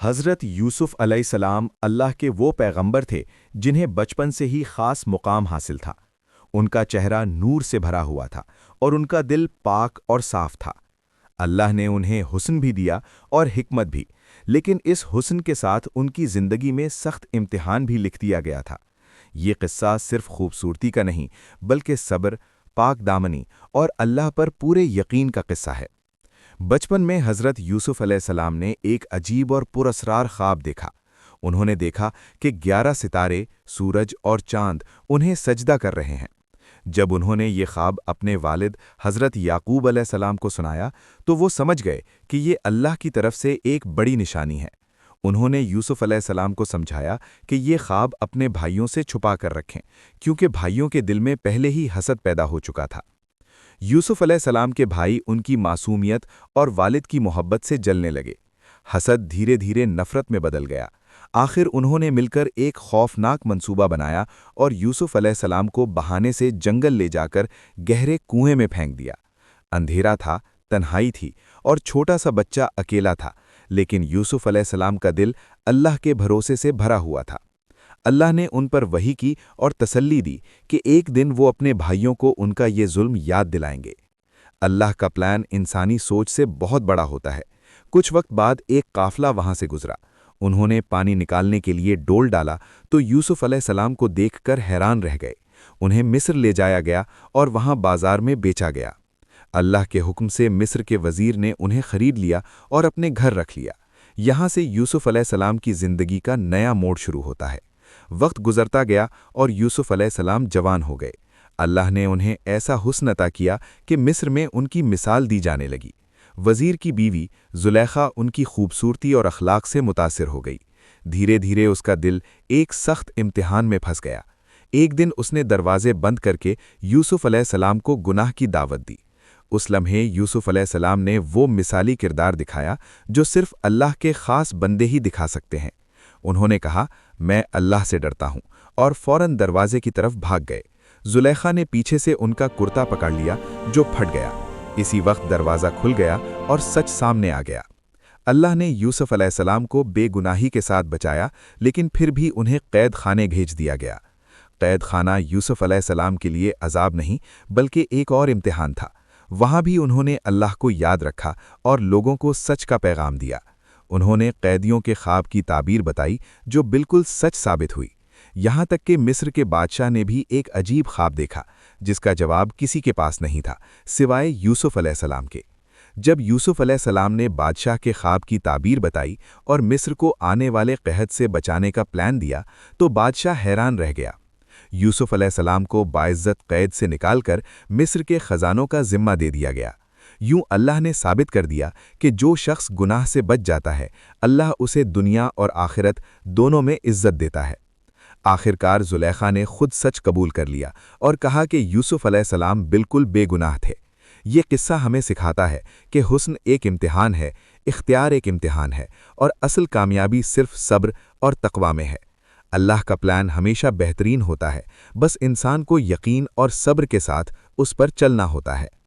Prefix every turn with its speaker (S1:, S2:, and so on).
S1: حضرت یوسف علیہ السلام اللہ کے وہ پیغمبر تھے جنہیں بچپن سے ہی خاص مقام حاصل تھا۔ ان کا چہرہ نور سے بھرا ہوا تھا اور ان کا دل پاک اور صاف تھا۔ اللہ نے انہیں حسن بھی دیا اور حکمت بھی، لیکن اس حسن کے ساتھ ان کی زندگی میں سخت امتحان بھی لکھ دیا گیا تھا۔ یہ قصہ صرف خوبصورتی کا نہیں بلکہ صبر، پاک دامنی اور اللہ پر پورے یقین کا قصہ ہے۔ بچپن میں حضرت یوسف علیہ السلام نے ایک عجیب اور پراسرار خواب دیکھا۔ انہوں نے دیکھا کہ 11 ستارے، سورج اور چاند انہیں سجدہ کر رہے ہیں۔ جب انہوں نے یہ خواب اپنے والد حضرت یعقوب علیہ السلام کو سنایا تو وہ سمجھ گئے کہ یہ اللہ کی طرف سے ایک بڑی نشانی ہے۔ انہوں نے یوسف علیہ السلام کو سمجھایا کہ یہ خواب اپنے بھائیوں سے چھپا کر رکھیں، کیونکہ بھائیوں کے دل میں پہلے ہی حسد پیدا ہو چکا تھا۔ یوسف علیہ السلام کے بھائی ان کی معصومیت اور والد کی محبت سے جلنے لگے۔ حسد دھیرے دھیرے نفرت میں بدل گیا۔ آخر انہوں نے مل کر ایک خوفناک منصوبہ بنایا اور یوسف علیہ السلام کو بہانے سے جنگل لے جا کر گہرے کنویں میں پھینک دیا۔ اندھیرا تھا، تنہائی تھی اور چھوٹا سا بچہ اکیلا تھا، لیکن یوسف علیہ السلام کا دل اللہ کے بھروسے سے بھرا ہوا تھا۔ اللہ نے ان پر وحی کی اور تسلی دی کہ ایک دن وہ اپنے بھائیوں کو ان کا یہ ظلم یاد دلائیں گے۔ اللہ کا پلان انسانی سوچ سے بہت بڑا ہوتا ہے۔ کچھ وقت بعد ایک قافلہ وہاں سے گزرا۔ انہوں نے پانی نکالنے کے لیے ڈول ڈالا تو یوسف علیہ السلام کو دیکھ کر حیران رہ گئے۔ انہیں مصر لے جایا گیا اور وہاں بازار میں بیچا گیا۔ اللہ کے حکم سے مصر کے وزیر نے انہیں خرید لیا اور اپنے گھر رکھ لیا۔ یہاں سے یوسف علیہ السلام کی زندگی کا نیا موڑ شروع ہوتا ہے۔ وقت گزرتا گیا اور یوسف علیہ السلام جوان ہو گئے۔ اللہ نے انہیں ایسا حسن عطا کیا کہ مصر میں ان کی مثال دی جانے لگی۔ وزیر کی بیوی زلیخا ان کی خوبصورتی اور اخلاق سے متاثر ہو گئی۔ دھیرے دھیرے اس کا دل ایک سخت امتحان میں پھنس گیا۔ ایک دن اس نے دروازے بند کر کے یوسف علیہ السلام کو گناہ کی دعوت دی۔ اس لمحے یوسف علیہ السلام نے وہ مثالی کردار دکھایا جو صرف اللہ کے خاص بندے ہی دکھا سکتے ہیں۔ انہوں نے کہا، میں اللہ سے ڈرتا ہوں، اور فوراً دروازے کی طرف بھاگ گئے۔ زلیخا نے پیچھے سے ان کا کرتا پکڑ لیا جو پھٹ گیا۔ اسی وقت دروازہ کھل گیا اور سچ سامنے آ گیا۔ اللہ نے یوسف علیہ السلام کو بے گناہی کے ساتھ بچایا، لیکن پھر بھی انہیں قید خانے بھیج دیا گیا۔ قید خانہ یوسف علیہ السلام کے لیے عذاب نہیں بلکہ ایک اور امتحان تھا۔ وہاں بھی انہوں نے اللہ کو یاد رکھا اور لوگوں کو سچ کا پیغام دیا۔ انہوں نے قیدیوں کے خواب کی تعبیر بتائی جو بالکل سچ ثابت ہوئی۔ یہاں تک کہ مصر کے بادشاہ نے بھی ایک عجیب خواب دیکھا جس کا جواب کسی کے پاس نہیں تھا سوائے یوسف علیہ السلام کے۔ جب یوسف علیہ السلام نے بادشاہ کے خواب کی تعبیر بتائی اور مصر کو آنے والے قحط سے بچانے کا پلان دیا تو بادشاہ حیران رہ گیا۔ یوسف علیہ السلام کو باعزت قید سے نکال کر مصر کے خزانوں کا ذمہ دے دیا گیا۔ یوں اللہ نے ثابت کر دیا کہ جو شخص گناہ سے بچ جاتا ہے، اللہ اسے دنیا اور آخرت دونوں میں عزت دیتا ہے۔ آخرکار زلیخا نے خود سچ قبول کر لیا اور کہا کہ یوسف علیہ السلام بالکل بے گناہ تھے۔ یہ قصہ ہمیں سکھاتا ہے کہ حسن ایک امتحان ہے، اختیار ایک امتحان ہے، اور اصل کامیابی صرف صبر اور تقوی میں ہے۔ اللہ کا پلان ہمیشہ بہترین ہوتا ہے، بس انسان کو یقین اور صبر کے ساتھ اس پر چلنا ہوتا ہے۔